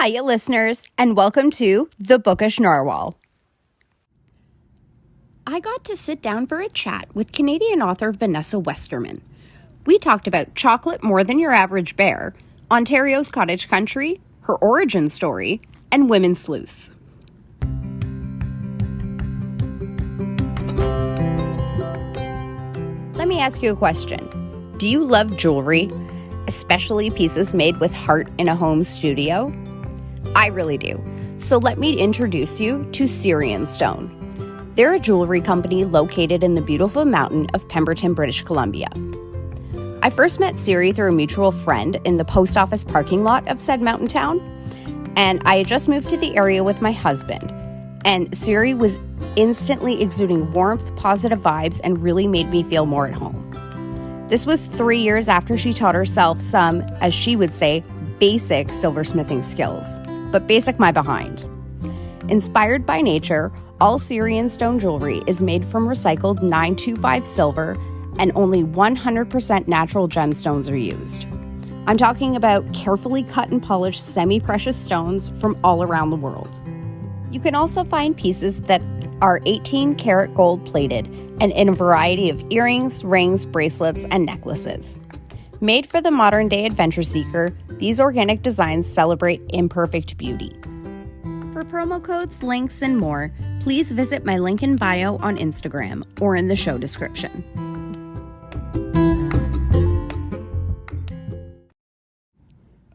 Hiya, listeners, and welcome to the Bookish Narwhal. I got to sit down for a chat with Canadian author Vanessa Westermann. We talked about chocolate more than your average bear, Ontario's cottage country, her origin story, and women sleuths. Let me ask you a question. Do you love jewelry, especially pieces made with heart in a home studio? I really do. So let me introduce you to Syrian Stone. They're a jewelry company located in the beautiful mountain of Pemberton, British Columbia. I first met Siri through a mutual friend in the post office parking lot of said mountain town, and I had just moved to the area with my husband, and Siri was instantly exuding warmth, positive vibes, and really made me feel more at home. This was 3 years after she taught herself some, as she would say, basic silversmithing skills, but basic my behind. Inspired by nature, all Syrian stone jewelry is made from recycled 925 silver, and only 100% natural gemstones are used. I'm talking about carefully cut and polished semi-precious stones from all around the world. You can also find pieces that are 18 karat gold plated and in a variety of earrings, rings, bracelets, and necklaces. Made for the modern day adventure seeker, these organic designs celebrate imperfect beauty. For promo codes, links, and more, please visit my link in bio on Instagram or in the show description.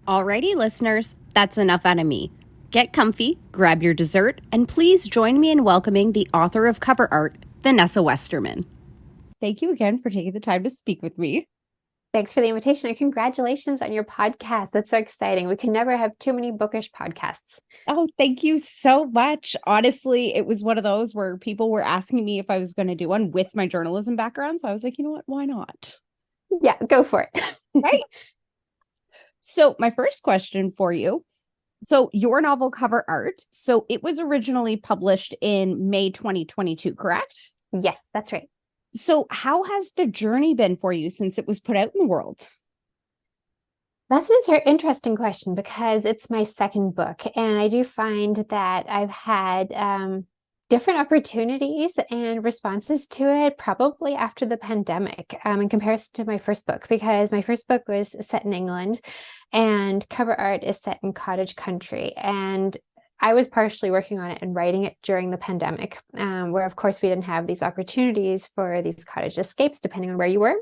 Alrighty, listeners, that's enough out of me. Get comfy, grab your dessert, and please join me in welcoming the author of cover art, Vanessa Westermann. Thank you again for taking the time to speak with me. Thanks for the invitation and congratulations on your podcast. That's so exciting. We can never have too many bookish podcasts. Oh, thank you so much. Honestly, it was one of those where people were asking me if I was going to do one with my journalism background. So I was like, you know what? Why not? Yeah, go for it. Right. So my first question for you. So your novel cover art. So it was originally published in May 2022, correct? Yes, that's right. So how has the journey been for you since it was put out in the world? That's an interesting question because it's my second book. And I do find that I've had different opportunities and responses to it probably after the pandemic in comparison to my first book, because my first book was set in England and cover art is set in cottage country. And I was partially working on it and writing it during the pandemic, where, of course, we didn't have these opportunities for these cottage escapes, depending on where you were.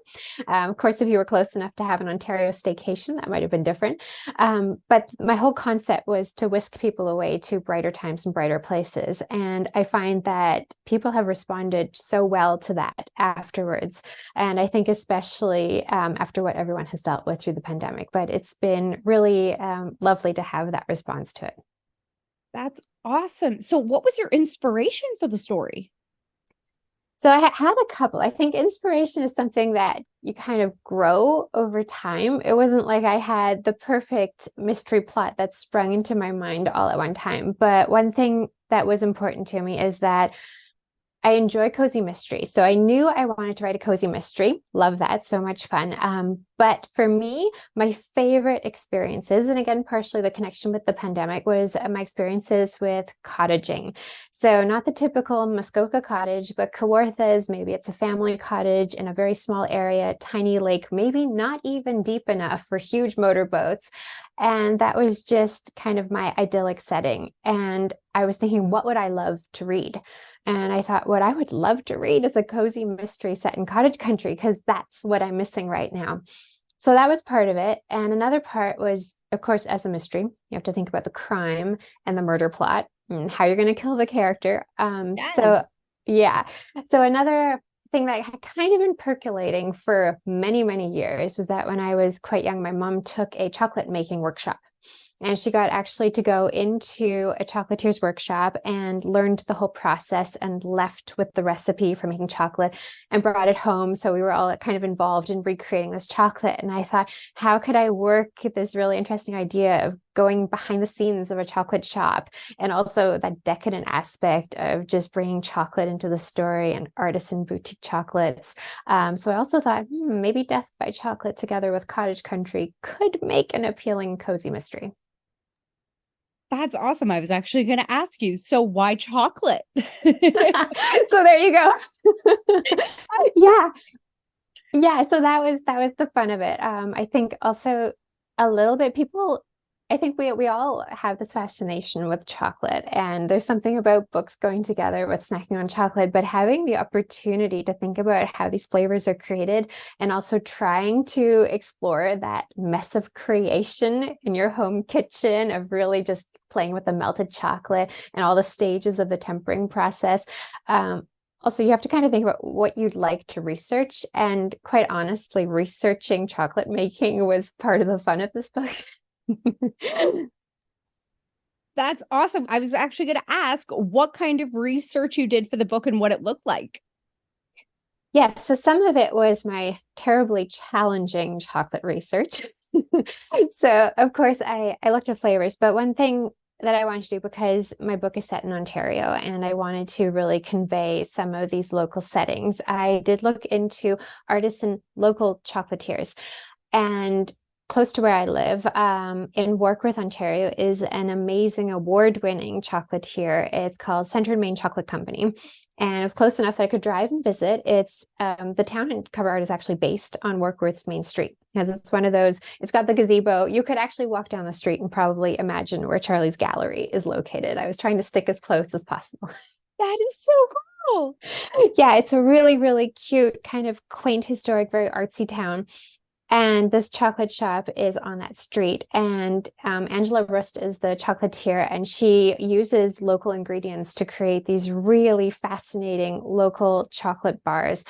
Of course, if you were close enough to have an Ontario staycation, that might have been different. But my whole concept was to whisk people away to brighter times and brighter places. And I find that people have responded so well to that afterwards. And I think especially after what everyone has dealt with through the pandemic. But it's been really lovely to have that response to it. That's awesome. So what was your inspiration for the story? So I had a couple. I think inspiration is something that you kind of grow over time. It wasn't like I had the perfect mystery plot that sprung into my mind all at one time. But one thing that was important to me is that I enjoy cozy mystery. So I knew I wanted to write a cozy mystery. Love that. So much fun. But for me, my favorite experiences, and again, partially the connection with the pandemic, was my experiences with cottaging. So not the typical Muskoka cottage, but Kawarthas. Maybe it's a family cottage in a very small area, tiny lake, maybe not even deep enough for huge motorboats. And that was just kind of my idyllic setting. And I was thinking, what would I love to read? And I thought, what I would love to read is a cozy mystery set in cottage country, because that's what I'm missing right now. So that was part of it. And another part was, of course, as a mystery, you have to think about the crime and the murder plot and how you're going to kill the character. Yes. So another thing that had kind of been percolating for many, many years was that when I was quite young, my mom took a chocolate making workshop. And she got actually to go into a chocolatier's workshop and learned the whole process and left with the recipe for making chocolate and brought it home. So we were all kind of involved in recreating this chocolate. And I thought, how could I work this really interesting idea of going behind the scenes of a chocolate shop, and also that decadent aspect of just bringing chocolate into the story and artisan boutique chocolates. So I also thought, maybe Death by Chocolate together with Cottage Country could make an appealing cozy mystery. That's awesome. I was actually going to ask you, so why chocolate? So there you go. Yeah. Yeah, so that was the fun of it. I think also a little bit people, I think we all have this fascination with chocolate, and there's something about books going together with snacking on chocolate, but having the opportunity to think about how these flavors are created and also trying to explore that mess of creation in your home kitchen of really just playing with the melted chocolate and all the stages of the tempering process. Also, you have to kind of think about what you'd like to research. And quite honestly, researching chocolate making was part of the fun of this book. That's awesome. I was actually going to ask what kind of research you did for the book and what it looked like. Yeah, so some of it was my terribly challenging chocolate research. So, of course, I looked at flavors, but one thing that I wanted to do, because my book is set in Ontario and I wanted to really convey some of these local settings, I did look into artisan local chocolatiers. And close to where I live, in Warkworth, Ontario, is an amazing award-winning chocolatier. It's called Centre and Main Chocolate Company. And it was close enough that I could drive and visit. It's the town and cover art is actually based on Warkworth's main street, because it's one of those, it's got the gazebo. You could actually walk down the street and probably imagine where Charlie's Gallery is located. I was trying to stick as close as possible. That is so cool. Yeah, it's a really, really cute, kind of quaint, historic, very artsy town. And this chocolate shop is on that street. And Angela Rust is the chocolatier, and she uses local ingredients to create these really fascinating local chocolate bars.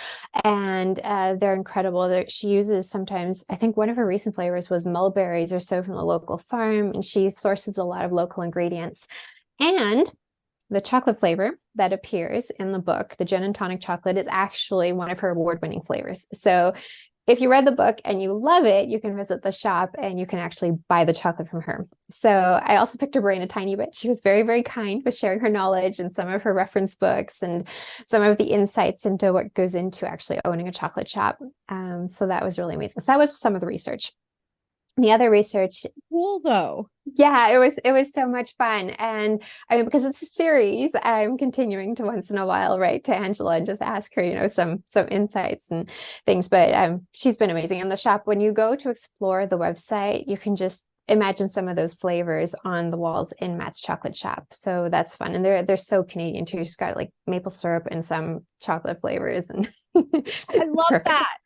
And they're incredible. She uses sometimes, I think one of her recent flavors was mulberries or so from the local farm, and she sources a lot of local ingredients. And the chocolate flavor that appears in the book, the gin and tonic chocolate, is actually one of her award-winning flavors. So if you read the book and you love it, you can visit the shop and you can actually buy the chocolate from her. So I also picked her brain a tiny bit. She was very, very kind with sharing her knowledge and some of her reference books and some of the insights into what goes into actually owning a chocolate shop. So that was really amazing. So that was some of the research. The other research, Cool though. yeah, it was so much fun. And I mean, because it's a series, I'm continuing to once in a while write to Angela and just ask her, some insights and things. But she's been amazing. In the shop, when you go to explore the website, you can just imagine some of those flavors on the walls in Matt's chocolate shop. So that's fun. And they're so Canadian too. She's got like maple syrup and some chocolate flavors, and I love that.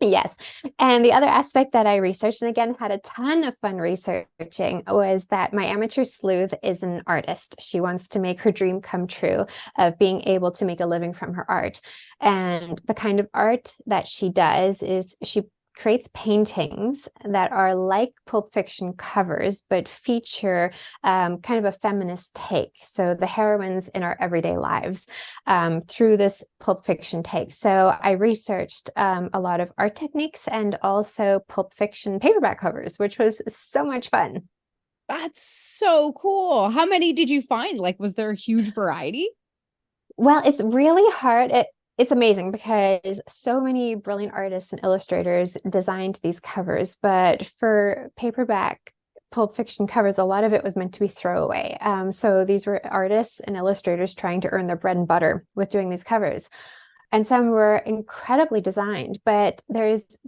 Yes. And the other aspect that I researched, and again, had a ton of fun researching, was that my amateur sleuth is an artist. She wants to make her dream come true of being able to make a living from her art. And the kind of art that she does is she creates paintings that are like Pulp Fiction covers, but feature kind of a feminist take. So the heroines in our everyday lives through this Pulp Fiction take. So I researched a lot of art techniques and also Pulp Fiction paperback covers, which was so much fun. That's so cool. How many did you find? Like, was there a huge variety? Well, it's really hard. It's amazing because so many brilliant artists and illustrators designed these covers, but for paperback Pulp Fiction covers, a lot of it was meant to be throwaway. So these were artists and illustrators trying to earn their bread and butter with doing these covers. And some were incredibly designed, but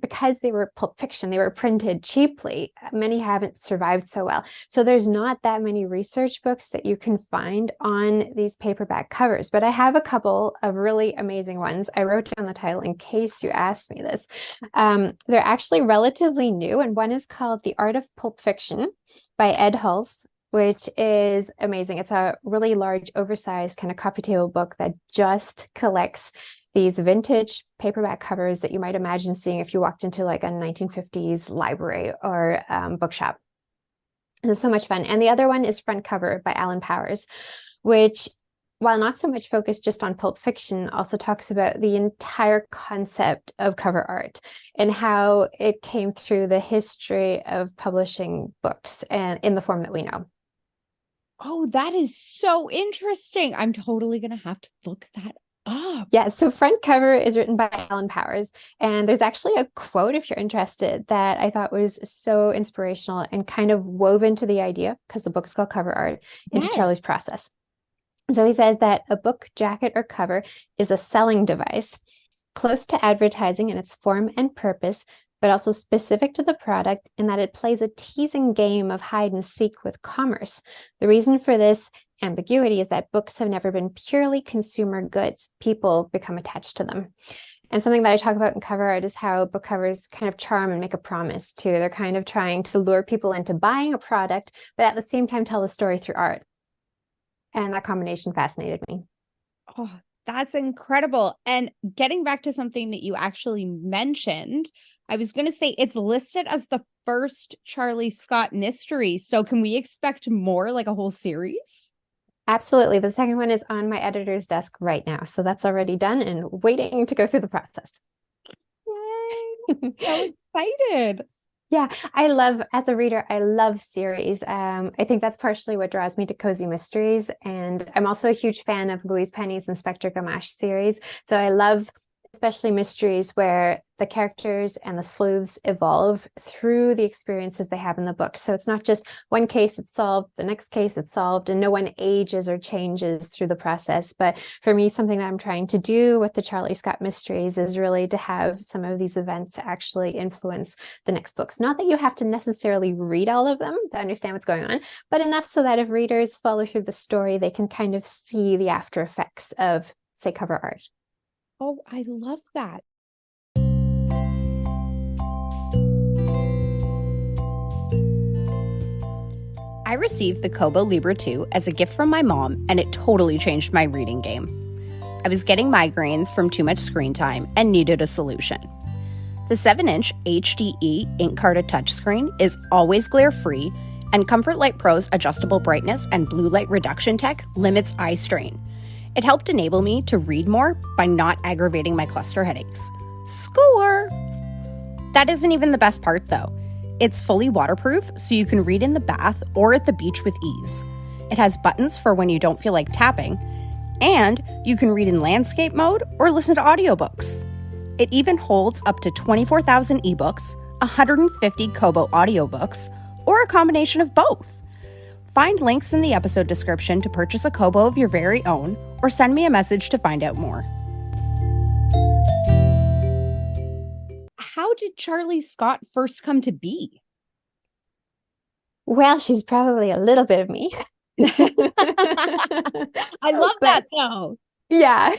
because they were Pulp Fiction, they were printed cheaply. Many haven't survived so well. So there's not that many research books that you can find on these paperback covers, but I have a couple of really amazing ones. I wrote down the title in case you asked me this. They're actually relatively new, and one is called The Art of Pulp Fiction by Ed Hulse, which is amazing. It's a really large, oversized kind of coffee table book that just collects these vintage paperback covers that you might imagine seeing if you walked into like a 1950s library or bookshop. It's so much fun. And the other one is Front Cover by Alan Powers, which, while not so much focused just on Pulp Fiction, also talks about the entire concept of cover art and how it came through the history of publishing books and in the form that we know. Oh, that is so interesting. I'm totally going to have to look that Ah, Yeah, so front cover is written by Alan Powers, and there's actually a quote, if you're interested, that I thought was so inspirational and kind of wove into the idea, because the book's called Cover Art, into yes. Charlie's process. So he says that a book jacket or cover is a selling device, close to advertising in its form and purpose, but also specific to the product in that it plays a teasing game of hide and seek with commerce. The reason for this ambiguity is that books have never been purely consumer goods. People become attached to them. And something that I talk about in cover art is how book covers kind of charm and make a promise too. They're kind of trying to lure people into buying a product, but at the same time tell the story through art. And that combination fascinated me. Oh, that's incredible. And getting back to something that you actually mentioned, I was going to say it's listed as the first Charlie Scott mystery. So can we expect more, like a whole series? Absolutely. The second one is on my editor's desk right now. So that's already done and waiting to go through the process. Yay. So excited. Yeah, as a reader, I love series. I think that's partially what draws me to cozy mysteries. And I'm also a huge fan of Louise Penny's Inspector Gamache series. So I love especially mysteries where the characters and the sleuths evolve through the experiences they have in the book. So it's not just one case it's solved, the next case it's solved, and no one ages or changes through the process. But for me, something that I'm trying to do with the Charlie Scott mysteries is really to have some of these events actually influence the next books. Not that you have to necessarily read all of them to understand what's going on, but enough so that if readers follow through the story, they can kind of see the after effects of, say, cover art. Oh, I love that. I received the Kobo Libra 2 as a gift from my mom, and it totally changed my reading game. I was getting migraines from too much screen time and needed a solution. The 7-inch HDE ink-carded touchscreen is always glare-free, and Comfort Light Pro's adjustable brightness and blue light reduction tech limits eye strain. It helped enable me to read more by not aggravating my cluster headaches. Score! That isn't even the best part, though. It's fully waterproof, so you can read in the bath or at the beach with ease. It has buttons for when you don't feel like tapping, and you can read in landscape mode or listen to audiobooks. It even holds up to 24,000 ebooks, 150 Kobo audiobooks, or a combination of both. Find links in the episode description to purchase a Kobo of your very own, or send me a message to find out more. How did Charlie Scott first come to be? Well, she's probably a little bit of me. I love that though. Yeah,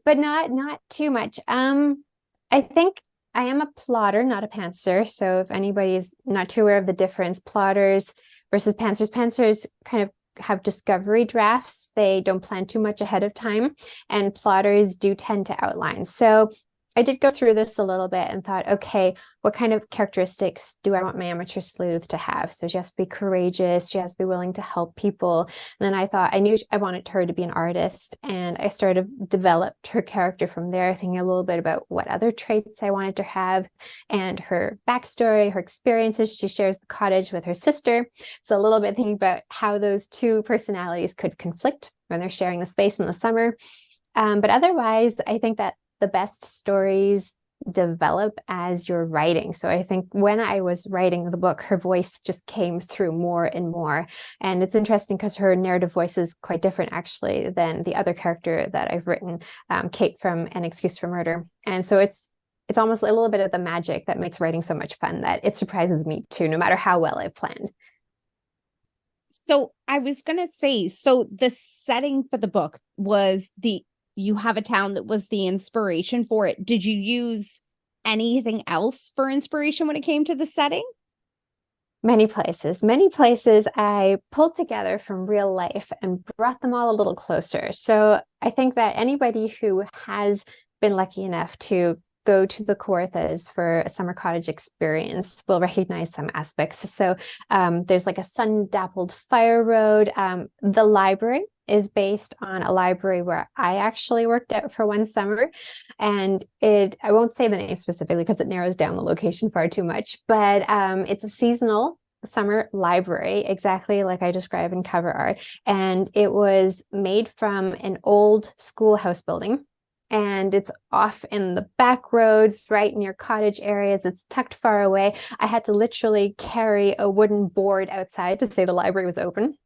but not too much. I think I am a plotter, not a pantser. So if anybody's not too aware of the difference, plotters versus pantsers kind of have discovery drafts. They don't plan too much ahead of time, and plotters do tend to outline. So I did go through this a little bit and thought, okay, what kind of characteristics do I want my amateur sleuth to have? So she has to be courageous. She has to be willing to help people. And then I thought I wanted her to be an artist, and I started developed her character from there, thinking a little bit about what other traits I wanted to have and her backstory, her experiences. She shares the cottage with her sister. So a little bit thinking about how those two personalities could conflict when they're sharing the space in the summer. But otherwise, I think that the best stories develop as you're writing. So I think when I was writing the book, her voice just came through more and more. And it's interesting because her narrative voice is quite different actually than the other character that I've written, Kate from An Excuse for Murder. And so it's almost a little bit of the magic that makes writing so much fun, that it surprises me too, no matter how well I've planned. So I was going to say, so the setting for the book was you have a town that was the inspiration for it. Did you use anything else for inspiration when it came to the setting? Many places I pulled together from real life and brought them all a little closer. So I think that anybody who has been lucky enough to go to the Kawarthas for a summer cottage experience will recognize some aspects. So there's like a sun-dappled fire road. The library is based on a library where I actually worked at for one summer. And I won't say the name specifically because it narrows down the location far too much, but it's a seasonal summer library, exactly like I described in cover art. And it was made from an old schoolhouse building. And it's off in the back roads, right near cottage areas. It's tucked far away. I had to literally carry a wooden board outside to say the library was open.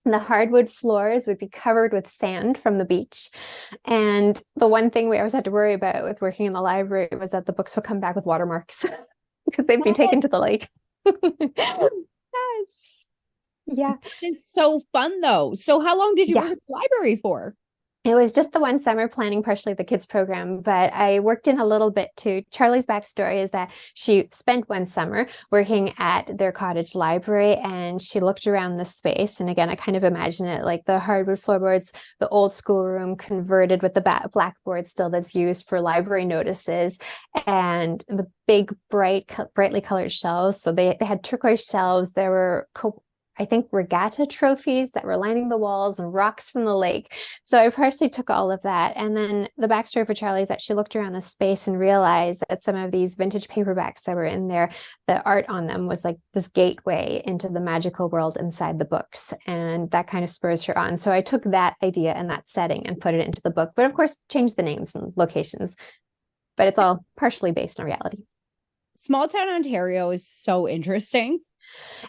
And the hardwood floors would be covered with sand from the beach. And the one thing we always had to worry about with working in the library was that the books would come back with watermarks because they'd be taken to the lake. Yes. Yeah. It's so fun though. So how long did you Yeah. work at the library for? It was just the one summer planning partially the kids program, but I worked in a little bit too. Charlie's backstory is that she spent one summer working at their cottage library and she looked around the space. And again, I kind of imagine it like the hardwood floorboards, the old schoolroom converted with the blackboard still that's used for library notices, and the big, brightly colored shelves. So they had turquoise shelves. There were I think regatta trophies that were lining the walls and rocks from the lake. So I partially took all of that. And then the backstory for Charlie is that she looked around the space and realized that some of these vintage paperbacks that were in there, the art on them was like this gateway into the magical world inside the books. And that kind of spurs her on. So I took that idea and that setting and put it into the book, but of course, changed the names and locations. But it's all partially based on reality. Small town Ontario is so interesting.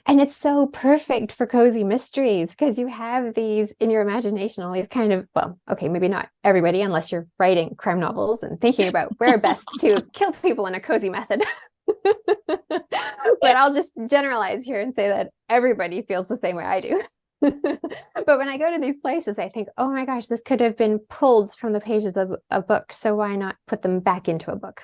And it's so perfect for cozy mysteries because you have these in your imagination, all these kind of, well, okay, maybe not everybody, unless you're writing crime novels and thinking about where best to kill people in a cozy method. But I'll just generalize here and say that everybody feels the same way I do. But when I go to these places, I think, oh my gosh, this could have been pulled from the pages of a book. So why not put them back into a book?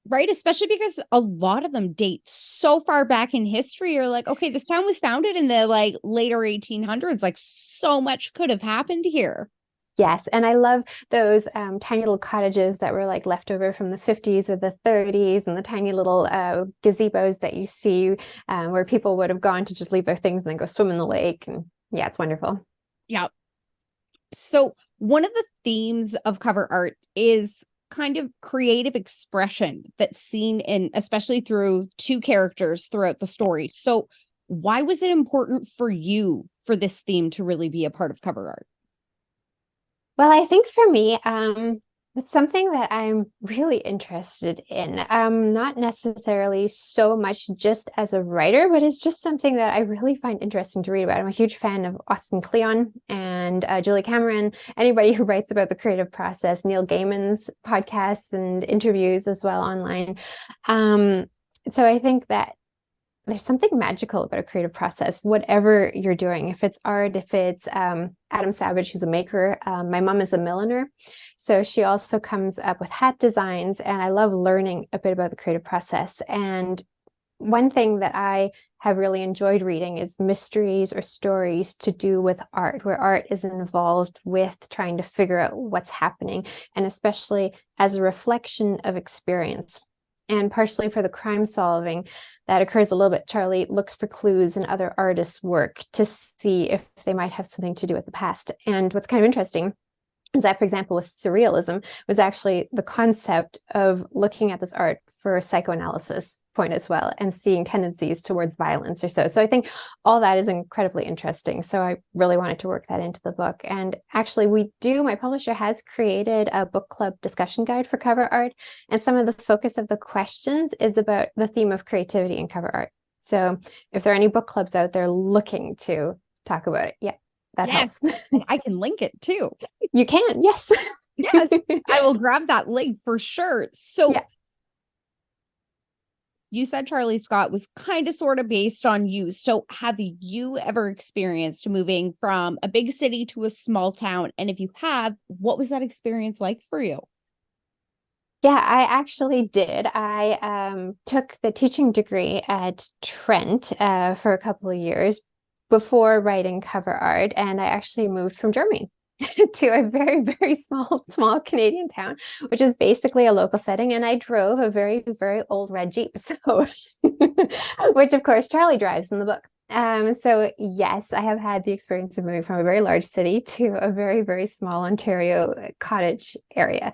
Right, especially because a lot of them date so far back in history. You're like, okay, this town was founded in the like later 1800s. Like so much could have happened here. Yes, and I love those tiny little cottages that were like left over from the 50s or the 30s, and the tiny little gazebos that you see where people would have gone to just leave their things and then go swim in the lake. And yeah, it's wonderful. Yeah. So one of the themes of cover art is kind of creative expression that's seen in, especially through two characters throughout the story. So why was it important for you for this theme to really be a part of cover art? Well, I think for me, it's something that I'm really interested in. Not necessarily so much just as a writer, but it's just something that I really find interesting to read about. I'm a huge fan of Austin Kleon and Julie Cameron, anybody who writes about the creative process, Neil Gaiman's podcasts and interviews as well online. So I think that there's something magical about a creative process, whatever you're doing. If it's art, if it's Adam Savage, who's a maker. My mom is a milliner, so she also comes up with hat designs, and I love learning a bit about the creative process. And one thing that I have really enjoyed reading is mysteries or stories to do with art, where art is involved with trying to figure out what's happening, and especially as a reflection of experience. And partially for the crime solving that occurs a little bit, Charlie looks for clues in other artists' work to see if they might have something to do with the past. And what's kind of interesting is that, for example, with surrealism, was actually the concept of looking at this art for a psychoanalysis point as well, and seeing tendencies towards violence or so. So I think all that is incredibly interesting. So I really wanted to work that into the book. And actually my publisher has created a book club discussion guide for cover art. And some of the focus of the questions is about the theme of creativity in cover art. So if there are any book clubs out there looking to talk about it, yeah, that helps. And I can link it too. You can, yes. Yes, I will grab that link for sure. So yeah. You said Charlie Scott was kind of sort of based on you. So have you ever experienced moving from a big city to a small town? And if you have, what was that experience like for you? Yeah, I actually did. I took the teaching degree at Trent for a couple of years before writing cover art. And I actually moved from Germany to a very, very small Canadian town, which is basically a local setting. And I drove a very, very old red Jeep. So, which of course Charlie drives in the book. So yes, I have had the experience of moving from a very large city to a very, very small Ontario cottage area.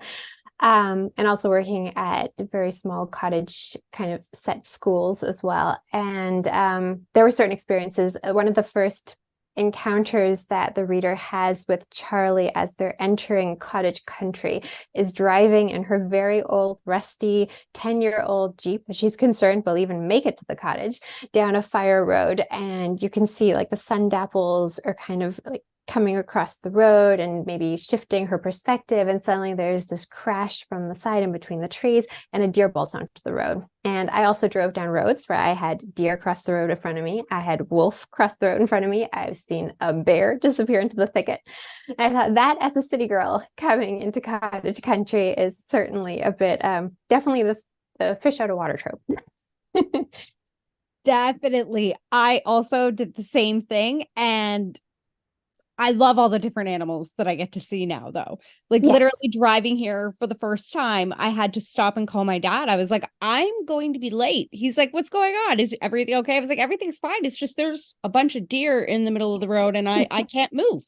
And also working at very small cottage kind of set schools as well. And there were certain experiences. One of the first encounters that the reader has with Charlie as they're entering cottage country is driving in her very old, rusty 10-year-old Jeep, that she's concerned will even make it to the cottage, down a fire road. And you can see like the sun dapples are kind of like coming across the road and maybe shifting her perspective, and suddenly there's this crash from the side in between the trees and a deer bolts onto the road. And I also drove down roads where I had deer cross the road in front of me, I had wolf cross the road in front of me, I've seen a bear disappear into the thicket. I thought that, as a city girl coming into cottage country, is certainly a bit definitely the fish out of water trope. Definitely. I also did the same thing, and I love all the different animals that I get to see now, though. Like, Yes. literally driving here for the first time, I had to stop and call my dad. I was like, I'm going to be late. He's like, what's going on? Is everything okay? I was like, everything's fine. It's just there's a bunch of deer in the middle of the road and I can't move.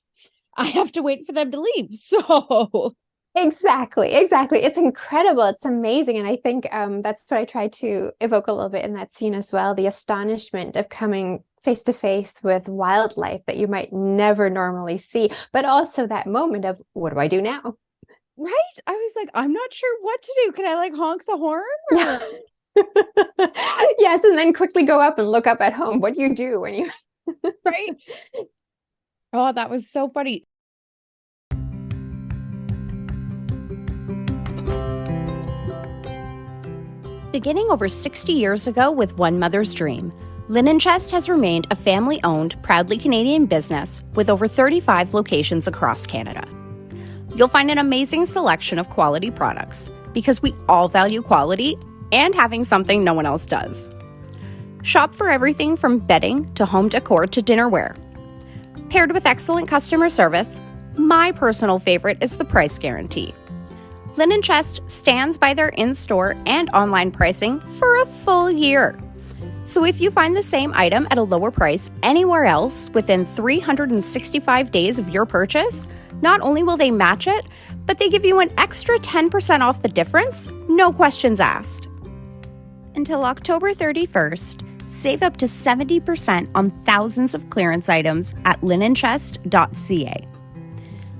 I have to wait for them to leave. So Exactly. It's incredible. It's amazing. And I think that's what I tried to evoke a little bit in that scene as well, the astonishment of coming face to face with wildlife that you might never normally see, but also that moment of, what do I do now? right. I was like, I'm not sure what to do. Can I like honk the horn? Or... Yes, and then quickly go up and look up at home. What do you do when you right? Oh, that was so funny. Beginning over 60 years ago with one mother's dream, Linen Chest has remained a family-owned, proudly Canadian business with over 35 locations across Canada. You'll find an amazing selection of quality products because we all value quality and having something no one else does. Shop for everything from bedding to home decor to dinnerware. Paired with excellent customer service, my personal favorite is the price guarantee. Linen Chest stands by their in-store and online pricing for a full year. So if you find the same item at a lower price anywhere else within 365 days of your purchase, not only will they match it, but they give you an extra 10% off the difference, no questions asked. Until October 31st, save up to 70% on thousands of clearance items at linenchest.ca.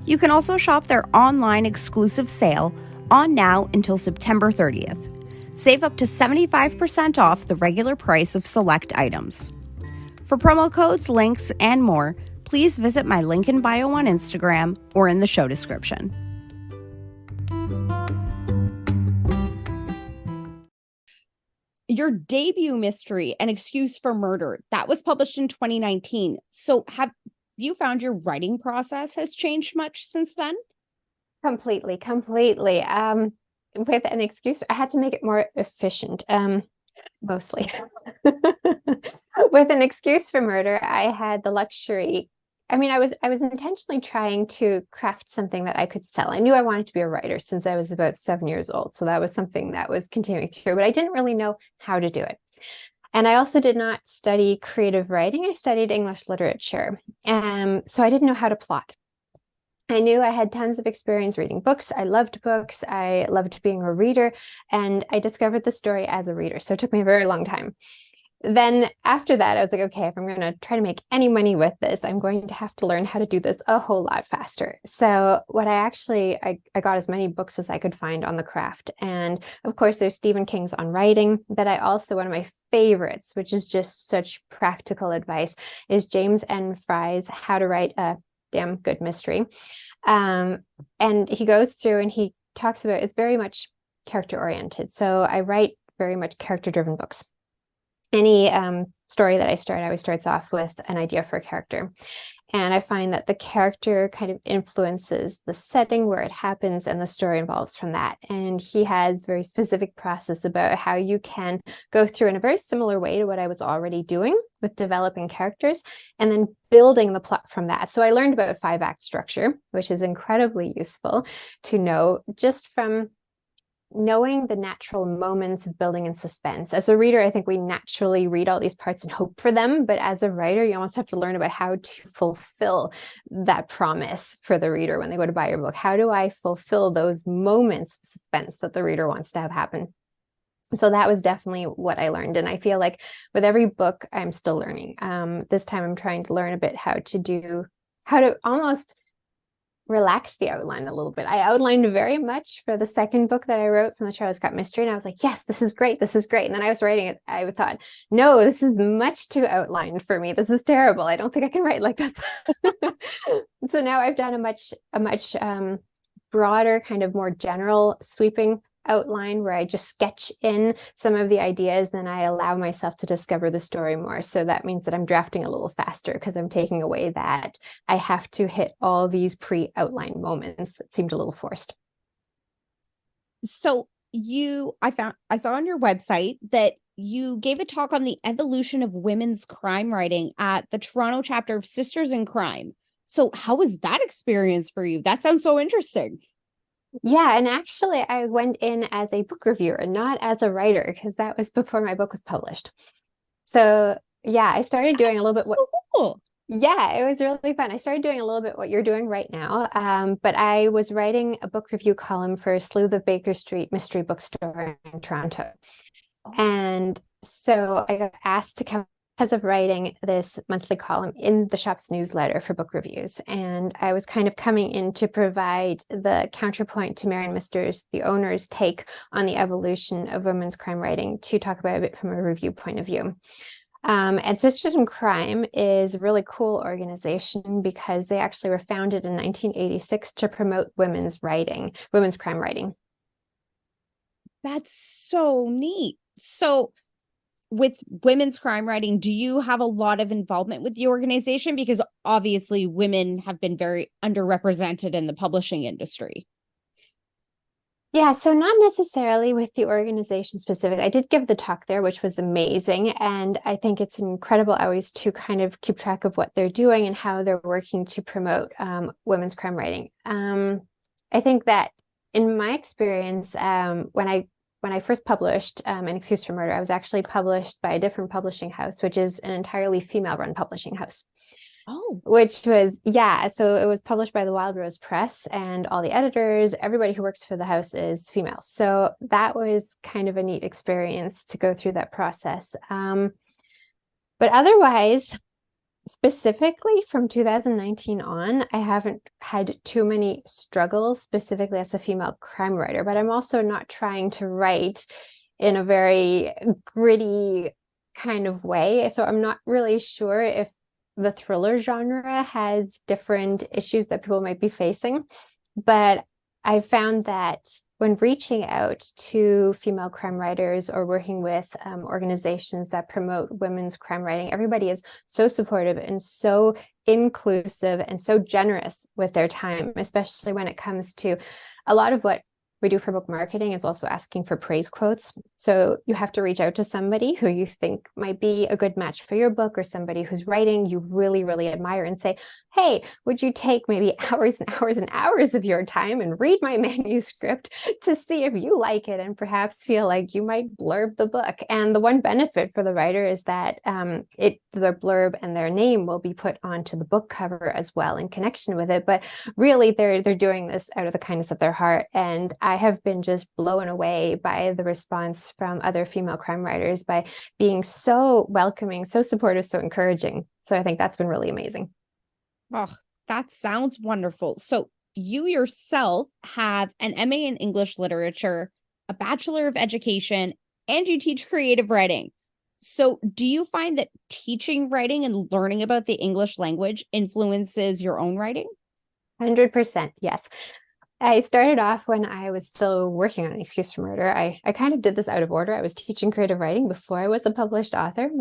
You can also shop their online exclusive sale on now until September 30th. Save up to 75% off the regular price of select items. For promo codes, links, and more, please visit my link in bio on Instagram or in the show description. Your debut mystery, An Excuse for Murder, that was published in 2019. So have you found your writing process has changed much since then? Completely. With An Excuse, I had to make it more efficient, mostly. With An Excuse for Murder, I had the luxury. I mean, I was intentionally trying to craft something that I could sell. I knew I wanted to be a writer since I was about 7 years old. So that was something that was continuing through, but I didn't really know how to do it. And I also did not study creative writing. I studied English literature. So I didn't know how to plot. I knew I had tons of experience reading books. I loved books. I loved being a reader. And I discovered the story as a reader. So it took me a very long time. Then after that, I was like, okay, if I'm going to try to make any money with this, I'm going to have to learn how to do this a whole lot faster. So what I got as many books as I could find on the craft. And of course, there's Stephen King's on writing, but I also, one of my favorites, which is just such practical advice, is James N. Fry's How to Write a Damn Good Mystery. And he goes through and he talks about, it's very much character oriented. So I write very much character driven books. Any story that I start always starts off with an idea for a character. And I find that the character kind of influences the setting where it happens and the story evolves from that. And he has very specific process about how you can go through in a very similar way to what I was already doing with developing characters and then building the plot from that. So I learned about 5-act structure, which is incredibly useful to know just from knowing the natural moments of building in suspense. As a reader, I think we naturally read all these parts and hope for them. But as a writer, you almost have to learn about how to fulfill that promise for the reader when they go to buy your book. How do I fulfill those moments of suspense that the reader wants to have happen? So that was definitely what I learned. And I feel like with every book, I'm still learning. This time I'm trying to learn a bit how to almost relax the outline a little bit. I outlined very much for the second book that I wrote from the Charles Scott mystery. And I was like, yes, this is great. This is great. And then I was writing it. I thought, no, this is much too outlined for me. This is terrible. I don't think I can write like that. So now I've done a much broader, kind of more general sweeping outline where I just sketch in some of the ideas, then I allow myself to discover the story more. So that means that I'm drafting a little faster because I'm taking away that I have to hit all these pre-outlined moments that seemed a little forced. So I saw on your website that you gave a talk on the evolution of women's crime writing at the Toronto chapter of Sisters in Crime. So how was that experience for you? That sounds so interesting. Yeah, and actually I went in as a book reviewer, not as a writer, because that was before my book was published. So yeah, I started doing a little bit cool. Yeah, it was really fun. I started doing a little bit what you're doing right now, but I was writing a book review column for Sleuth of Baker Street Mystery Bookstore in Toronto. Oh. And so I got asked to come because of writing this monthly column in the shop's newsletter for book reviews. And I was kind of coming in to provide the counterpoint to Marion Mister's, the owner's take on the evolution of women's crime writing, to talk about a bit from a review point of view. And Sisters in Crime is a really cool organization because they actually were founded in 1986 to promote women's crime writing. That's so neat. So with women's crime writing, do you have a lot of involvement with the organization? Because obviously women have been very underrepresented in the publishing industry. Yeah, so not necessarily with the organization specific. I did give the talk there, which was amazing. And I think it's incredible always to kind of keep track of what they're doing and how they're working to promote women's crime writing. I think that in my experience, when I first published An Excuse for Murder, I was actually published by a different publishing house, which is an entirely female-run publishing house. Oh, which was, yeah. So it was published by the Wild Rose Press, and all the editors, everybody who works for the house is female. So that was kind of a neat experience to go through that process. But otherwise, specifically from 2019 on, I haven't had too many struggles specifically as a female crime writer, but I'm also not trying to write in a very gritty kind of way. So I'm not really sure if the thriller genre has different issues that people might be facing. But I found that when reaching out to female crime writers or working with organizations that promote women's crime writing, everybody is so supportive and so inclusive and so generous with their time, especially when it comes to a lot of what we do for book marketing is also asking for praise quotes. So you have to reach out to somebody who you think might be a good match for your book, or somebody whose writing you really, really admire, and say, hey, would you take maybe hours and hours and hours of your time and read my manuscript to see if you like it and perhaps feel like you might blurb the book? And the one benefit for the writer is that the blurb and their name will be put onto the book cover as well in connection with it. But really, they're doing this out of the kindness of their heart. And I have been just blown away by the response from other female crime writers by being so welcoming, so supportive, so encouraging. So I think that's been really amazing. Oh, that sounds wonderful. So you yourself have an MA in English literature, a Bachelor of Education, and you teach creative writing. So do you find that teaching writing and learning about the English language influences your own writing? 100%, yes. I started off when I was still working on An Excuse for Murder. I kind of did this out of order. I was teaching creative writing before I was a published author.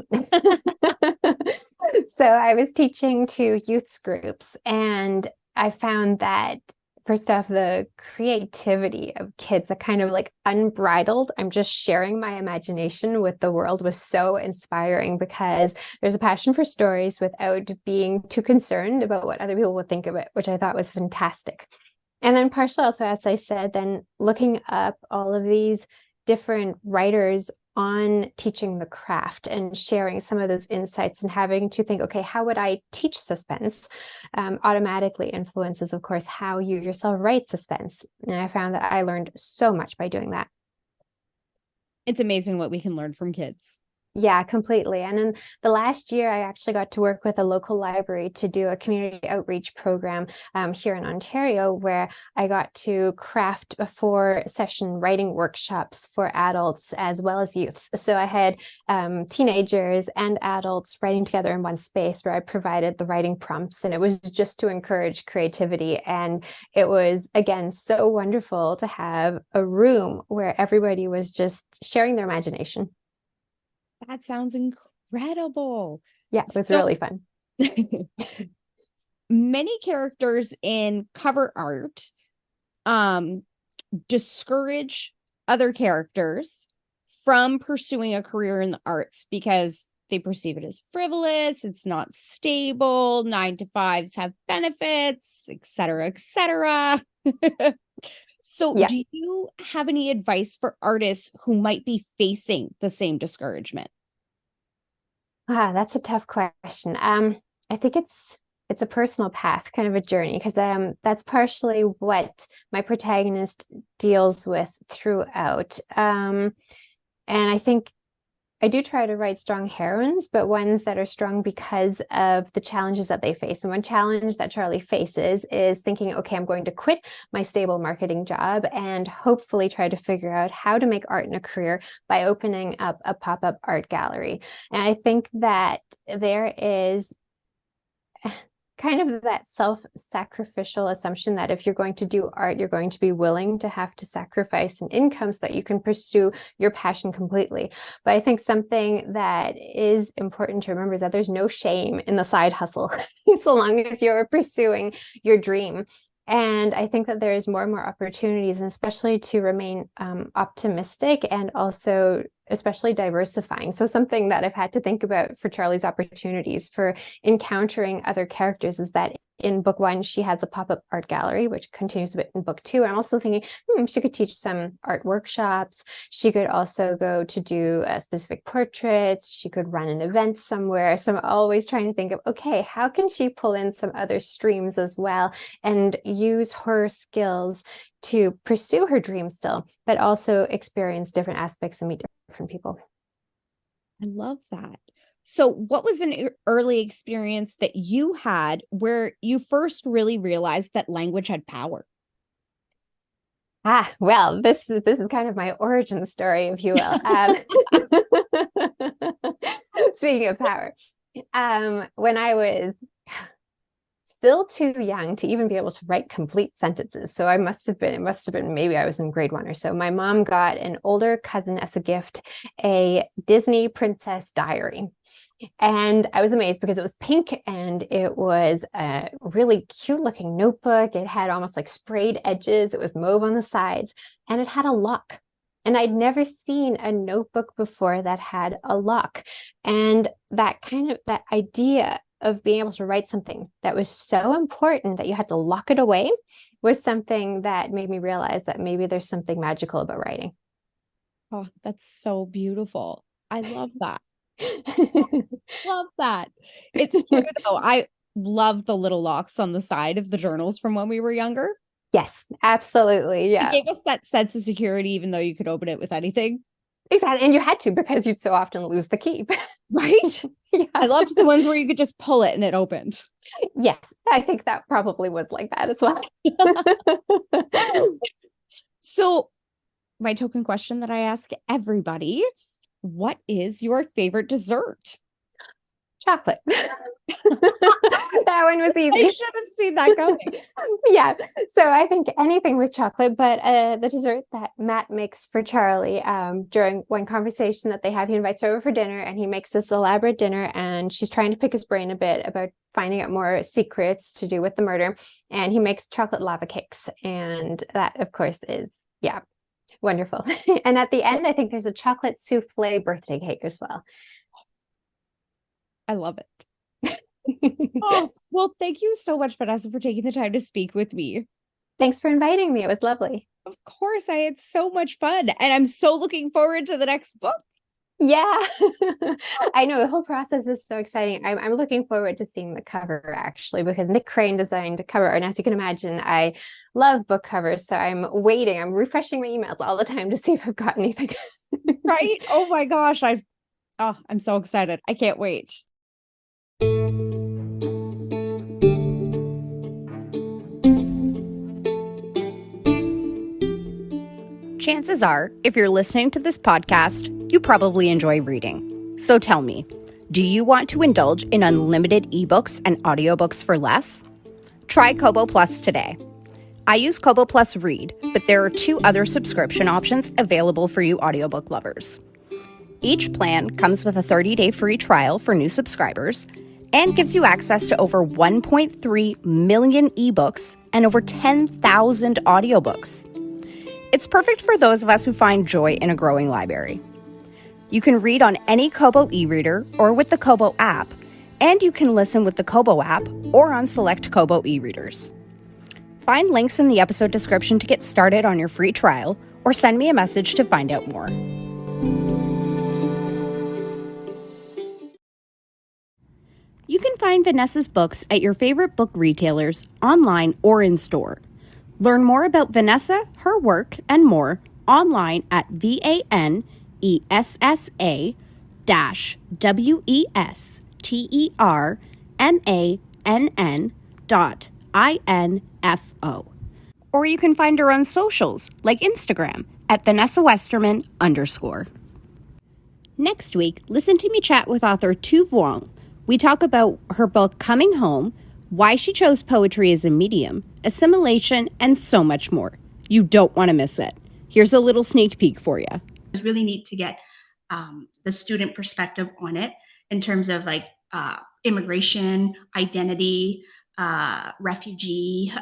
So I was teaching to youth groups, and I found that, first off, the creativity of kids, that kind of like unbridled, I'm just sharing my imagination with the world, was so inspiring because there's a passion for stories without being too concerned about what other people would think of it, which I thought was fantastic. And then partially also, as I said, then looking up all of these different writers on teaching the craft and sharing some of those insights and having to think, okay, how would I teach suspense? Automatically influences, of course, how you yourself write suspense. And I found that I learned so much by doing that. It's amazing what we can learn from kids. Yeah, completely. And in the last year, I actually got to work with a local library to do a community outreach program here in Ontario, where I got to craft 4-session writing workshops for adults as well as youths. So I had teenagers and adults writing together in one space where I provided the writing prompts, and it was just to encourage creativity. And it was, again, so wonderful to have a room where everybody was just sharing their imagination. That sounds incredible. Yeah, it was really fun. Many characters in cover art discourage other characters from pursuing a career in the arts because they perceive it as frivolous, it's not stable, 9-to-5s have benefits, etc., etc. So Yeah. do you have any advice for artists who might be facing the same discouragement? That's a tough question. I think it's a personal path, kind of a journey, because that's partially what my protagonist deals with throughout. And I think I do try to write strong heroines, but ones that are strong because of the challenges that they face. And one challenge that Charlie faces is thinking, okay, I'm going to quit my stable marketing job and hopefully try to figure out how to make art in a career by opening up a pop-up art gallery. And I think that there is kind of that self-sacrificial assumption that if you're going to do art, you're going to be willing to have to sacrifice an income so that you can pursue your passion completely. But I think something that is important to remember is that there's no shame in the side hustle, so long as you're pursuing your dream. And I think that there's more and more opportunities, and especially to remain optimistic and also especially diversifying. So something that I've had to think about for Charlie's opportunities for encountering other characters is that in book 1, she has a pop-up art gallery, which continues a bit in book 2. I'm also thinking, she could teach some art workshops. She could also go to do specific portraits. She could run an event somewhere. So I'm always trying to think of, okay, how can she pull in some other streams as well and use her skills to pursue her dream still, but also experience different aspects and meet different people. I love that. So what was an early experience that you had where you first really realized that language had power? Well, this is kind of my origin story, if you will. Speaking of power, when I was still too young to even be able to write complete sentences. So it must have been maybe I was in grade 1 or so. My mom got an older cousin as a gift, a Disney princess diary. And I was amazed because it was pink and it was a really cute looking notebook. It had almost like sprayed edges. It was mauve on the sides and it had a lock. And I'd never seen a notebook before that had a lock. And that idea of being able to write something that was so important that you had to lock it away was something that made me realize that maybe there's something magical about writing. Oh, that's so beautiful. I love that. Love that. It's true though. I love the little locks on the side of the journals from when we were younger. Yes, absolutely. Yeah. It gave us that sense of security, even though you could open it with anything. Exactly. And you had to because you'd so often lose the key. Right? Yeah. I loved the ones where you could just pull it and it opened. Yes, I think that probably was like that as well. So, my token question that I ask everybody, what is your favorite dessert? Chocolate. That one was easy. I should have seen that coming. Yeah. So I think anything with chocolate, but the dessert that Matt makes for Charlie during one conversation that they have, he invites her over for dinner and he makes this elaborate dinner and she's trying to pick his brain a bit about finding out more secrets to do with the murder. And he makes chocolate lava cakes. And that, of course, is, yeah, wonderful. And at the end, I think there's a chocolate souffle birthday cake as well. I love it. Oh, well, thank you so much, Vanessa, for taking the time to speak with me. Thanks for inviting me. It was lovely. Of course, I had so much fun, and I'm so looking forward to the next book. Yeah, I know the whole process is so exciting. I'm looking forward to seeing the cover actually, because Nick Crane designed a cover. And as you can imagine, I love book covers. So I'm waiting. I'm refreshing my emails all the time to see if I've got anything. Right? Oh my gosh. I'm so excited. I can't wait. Chances are, if you're listening to this podcast, you probably enjoy reading. So tell me, do you want to indulge in unlimited ebooks and audiobooks for less? Try Kobo Plus today. I use Kobo Plus Read, but there are 2 other subscription options available for you audiobook lovers. Each plan comes with a 30-day free trial for new subscribers and gives you access to over 1.3 million ebooks and over 10,000 audiobooks. It's perfect for those of us who find joy in a growing library. You can read on any Kobo e-reader or with the Kobo app, and you can listen with the Kobo app or on select Kobo e-readers. Find links in the episode description to get started on your free trial, or send me a message to find out more. You can find Vanessa's books at your favorite book retailers, online or in store. Learn more about Vanessa, her work, and more online at VANESSA-WESTERMANN.info. Or you can find her on socials like Instagram at Vanessa Westermann _. Next week, listen to me chat with author Tu Vuong. We talk about her book Coming Home, why she chose poetry as a medium, assimilation, and so much more. You don't want to miss it. Here's a little sneak peek for you. It's really neat to get the student perspective on it in terms of like immigration, identity, refugee,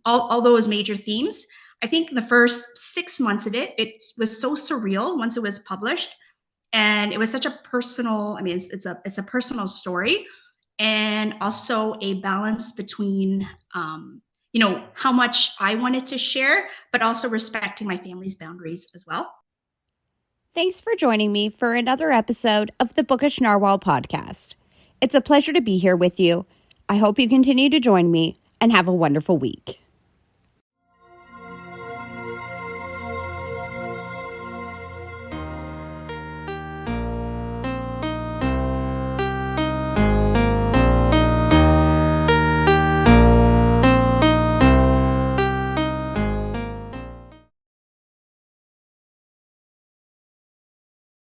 all those major themes. I think the first 6 months of it was so surreal once it was published. And it was such a personal, it's a personal story, and also a balance between, how much I wanted to share, but also respecting my family's boundaries as well. Thanks for joining me for another episode of the Bookish Narwhal Podcast. It's a pleasure to be here with you. I hope you continue to join me and have a wonderful week.